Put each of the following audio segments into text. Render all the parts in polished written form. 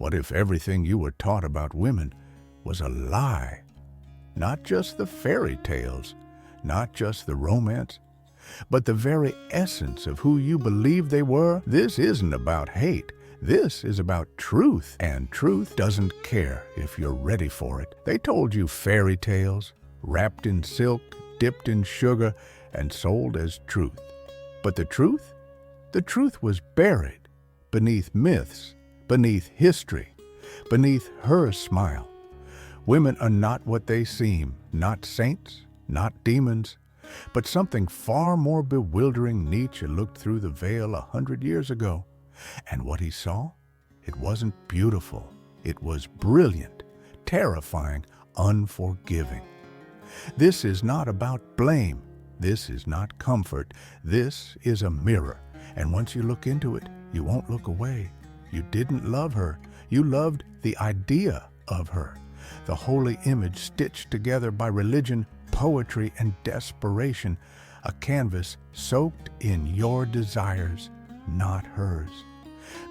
What if everything you were taught about women was a lie? Not just the fairy tales, not just the romance, but the very essence of who you believed they were. This isn't about hate. This is about truth, and truth doesn't care if you're ready for it. They told you fairy tales, wrapped in silk, dipped in sugar, and sold as truth. But the truth? The truth was buried beneath myths, beneath history, beneath her smile. Women are not what they seem, not saints, not demons, but something far more bewildering. Nietzsche looked through the veil 100 years ago, and what he saw? It wasn't beautiful. It was brilliant, terrifying, unforgiving. This is not about blame. This is not comfort. This is a mirror, and once you look into it, you won't look away. You didn't love her. You loved the idea of her, the holy image stitched together by religion, poetry, and desperation, a canvas soaked in your desires, not hers.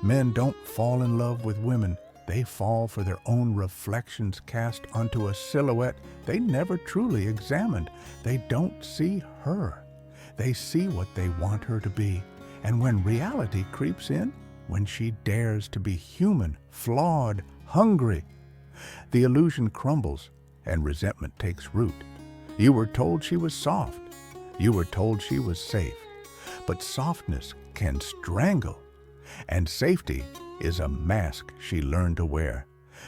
Men don't fall in love with women. They fall for their own reflections cast onto a silhouette they never truly examined. They don't see her. They see what they want her to be. And when reality creeps in, when she dares to be human, flawed, hungry, the illusion crumbles and resentment takes root. You were told she was soft. You were told she was safe. But softness can strangle, and safety is a mask she learned to wear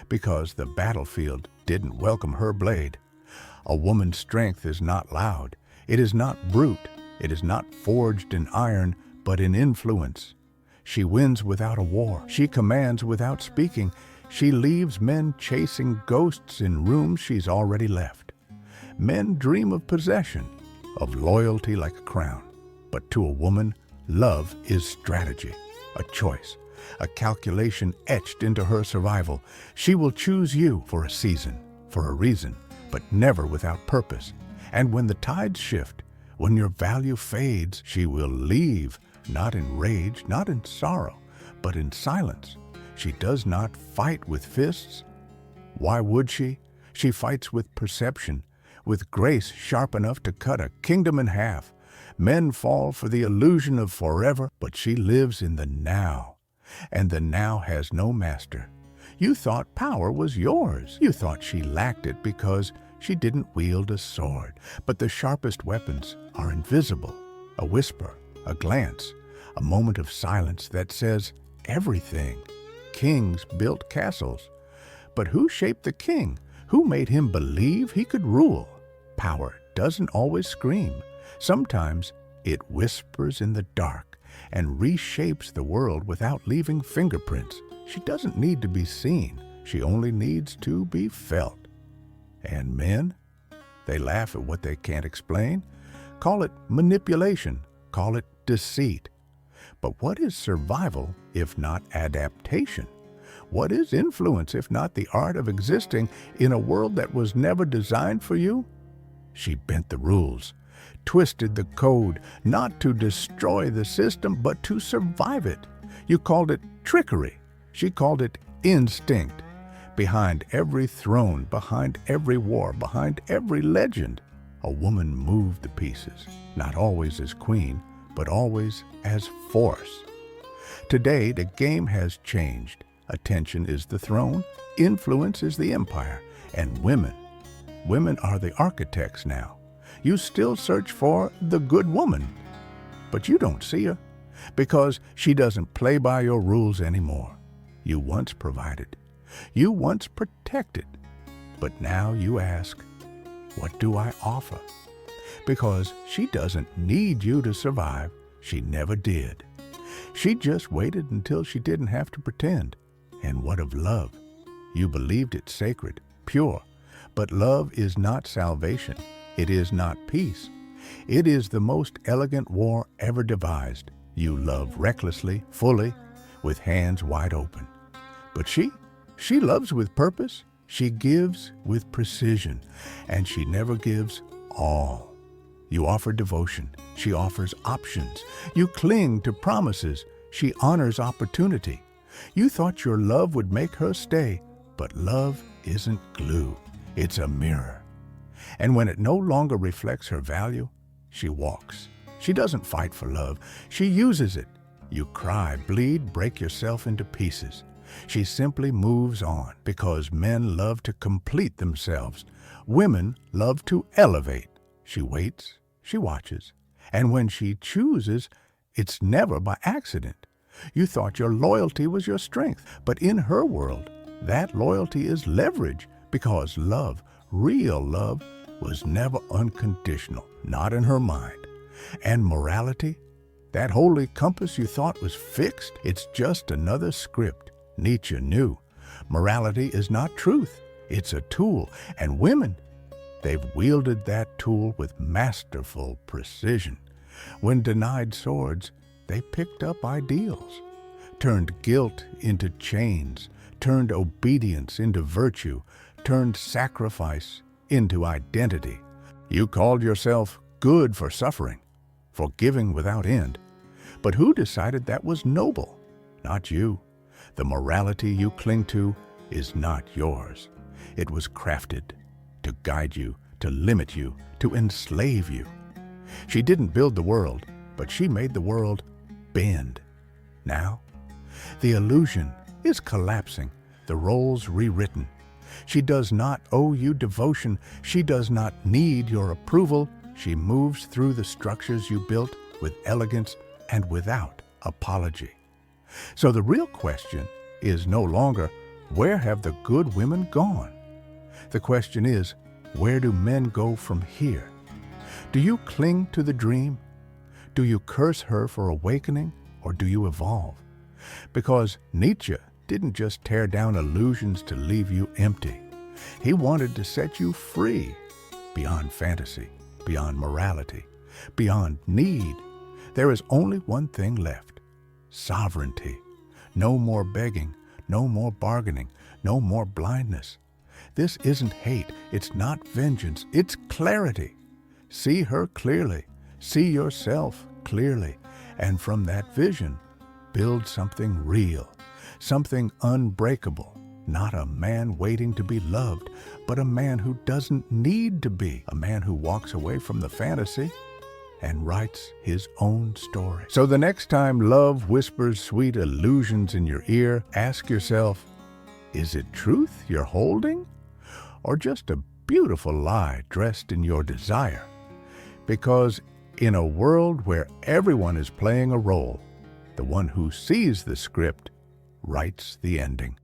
because the battlefield didn't welcome her blade. A woman's strength is not loud. It is not brute. It is not forged in iron, but in influence. She wins without a war. She commands without speaking. She leaves men chasing ghosts in rooms she's already left. Men dream of possession, of loyalty like a crown. But to a woman, love is strategy, a choice, a calculation etched into her survival. She will choose you for a season, for a reason, but never without purpose. And when the tides shift, when your value fades, she will leave, not in rage, not in sorrow, but in silence. She does not fight with fists. Why would she? She fights with perception, with grace sharp enough to cut a kingdom in half. Men fall for the illusion of forever, but she lives in the now, and the now has no master. You thought power was yours. You thought she lacked it because she didn't wield a sword. But the sharpest weapons are invisible. A whisper, a glance, a moment of silence that says everything. Kings built castles. But who shaped the king? Who made him believe he could rule? Power doesn't always scream. Sometimes it whispers in the dark and reshapes the world without leaving fingerprints. She doesn't need to be seen. She only needs to be felt. And men? They laugh at what they can't explain. Call it manipulation. Call it deceit. But what is survival if not adaptation? What is influence if not the art of existing in a world that was never designed for you? She bent the rules, twisted the code, not to destroy the system, but to survive it. You called it trickery. She called it instinct. Behind every throne, behind every war, behind every legend, a woman moved the pieces, not always as queen, but always as force. Today, the game has changed. Attention is the throne, influence is the empire, and women are the architects now. You still search for the good woman, but you don't see her because she doesn't play by your rules anymore. You once provided, you once protected, but now you ask, what do I offer? Because she doesn't need you to survive. She never did. She just waited until she didn't have to pretend. And what of love? You believed it sacred, pure. But love is not salvation. It is not peace. It is the most elegant war ever devised. You love recklessly, fully, with hands wide open. But she loves with purpose. She gives with precision, and she never gives all. You offer devotion. She offers options. You cling to promises. She honors opportunity. You thought your love would make her stay, but love isn't glue. It's a mirror. And when it no longer reflects her value, she walks. She doesn't fight for love. She uses it. You cry, bleed, break yourself into pieces. She simply moves on because men love to complete themselves. Women love to elevate. She waits, she watches, and when she chooses, it's never by accident. You thought your loyalty was your strength, but in her world, that loyalty is leverage because love, real love, was never unconditional, not in her mind. And morality, that holy compass you thought was fixed, it's just another script. Nietzsche knew morality is not truth, it's a tool, and women, they've wielded that tool with masterful precision. When denied swords, they picked up ideals, turned guilt into chains, turned obedience into virtue, turned sacrifice into identity. You called yourself good for suffering, for giving without end. But who decided that was noble? Not you. The morality you cling to is not yours. It was crafted to guide you, to limit you, to enslave you. She didn't build the world, but she made the world bend. Now, the illusion is collapsing, the roles rewritten. She does not owe you devotion. She does not need your approval. She moves through the structures you built with elegance and without apology. So the real question is no longer, where have the good women gone? The question is, where do men go from here? Do you cling to the dream? Do you curse her for awakening, or do you evolve? Because Nietzsche didn't just tear down illusions to leave you empty. He wanted to set you free, beyond fantasy, beyond morality, beyond need. There is only one thing left: sovereignty. No more begging, no more bargaining, no more blindness. This isn't hate, it's not vengeance, it's clarity. See her clearly, see yourself clearly, and from that vision, build something real, something unbreakable. Not a man waiting to be loved, but a man who doesn't need to be, a man who walks away from the fantasy and writes his own story. So the next time love whispers sweet illusions in your ear, ask yourself, is it truth you're holding, or just a beautiful lie dressed in your desire? Because in a world where everyone is playing a role, the one who sees the script writes the ending.